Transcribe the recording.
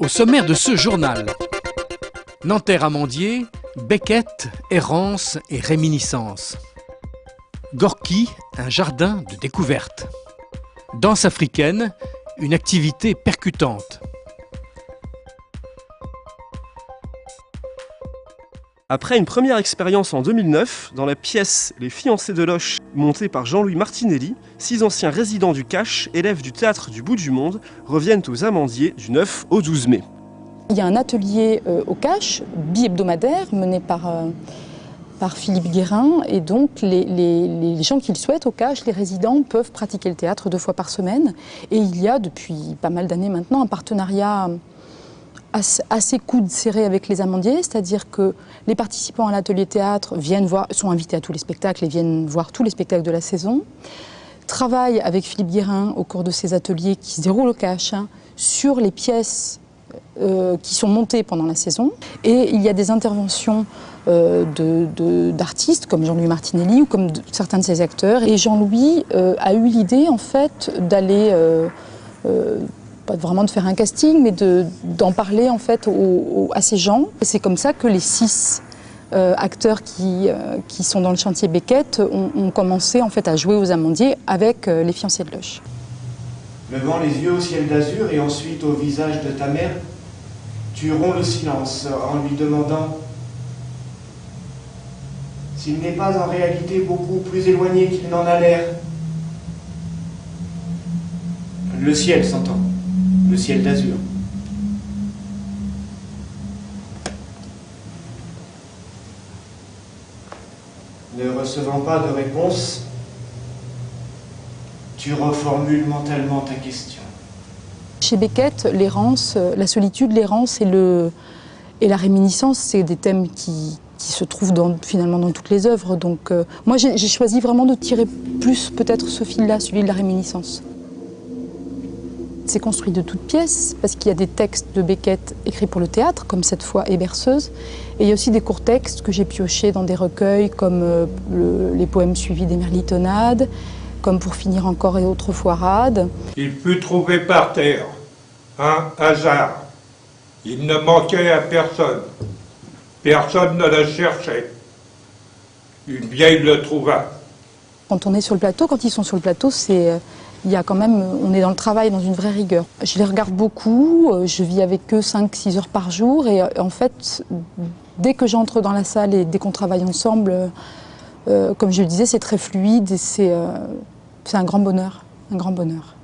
Au sommaire de ce journal, Nanterre-Amandier, Beckett, errance et réminiscence. Gorky, un jardin de découverte. Danse africaine, une activité percutante. Après une première expérience en 2009, dans la pièce Les Fiancés de Loches, montée par Jean-Louis Martinelli, 6 anciens résidents du Cache, élèves du théâtre du Bout du Monde, reviennent aux Amandiers du 9 au 12 mai. Il y a un atelier au Cache, bi-hebdomadaire, mené par Philippe Guérin. Et donc, les gens qui le souhaitent au Cache, les résidents, peuvent pratiquer le théâtre 2 fois par semaine. Et il y a, depuis pas mal d'années maintenant, un partenariat assez coude serré avec les Amandiers, c'est-à-dire que les participants à l'atelier théâtre sont invités à tous les spectacles et viennent voir tous les spectacles de la saison, travaillent avec Philippe Guérin au cours de ces ateliers qui se déroulent au Cache sur les pièces qui sont montées pendant la saison. Et il y a des interventions d'artistes comme Jean-Louis Martinelli ou comme certains de ses acteurs. Et Jean-Louis a eu l'idée en fait d'aller pas vraiment de faire un casting, mais d'en parler en fait à ces gens. C'est comme ça que les 6 acteurs qui sont dans le chantier Beckett ont commencé en fait à jouer aux Amandiers avec les Fiancés de Loches. Levant les yeux au ciel d'azur et ensuite au visage de ta mère, tu romps le silence en lui demandant s'il n'est pas en réalité beaucoup plus éloigné qu'il n'en a l'air. Le ciel s'entend. Le ciel d'azur. Ne recevant pas de réponse, tu reformules mentalement ta question. Chez Beckett, l'errance, la solitude, l'errance et la réminiscence, c'est des thèmes qui se trouvent finalement dans toutes les œuvres. Donc, moi, j'ai choisi vraiment de tirer plus peut-être ce fil-là, celui de la réminiscence. C'est construit de toutes pièces, parce qu'il y a des textes de Beckett écrits pour le théâtre, comme cette fois et Berceuse. Et il y a aussi des courts textes que j'ai piochés dans des recueils, comme les poèmes suivis des Merlitonnades, comme Pour finir encore et autres foirades. Il put trouver par terre un hasard. Il ne manquait à personne. Personne ne le cherchait. Une vieille le trouva. Quand on est sur le plateau, quand ils sont sur le plateau, il y a quand même, on est dans le travail, dans une vraie rigueur. Je les regarde beaucoup, je vis avec eux 5-6 heures par jour et en fait, dès que j'entre dans la salle et dès qu'on travaille ensemble, comme je le disais, c'est très fluide et c'est un grand bonheur, un grand bonheur.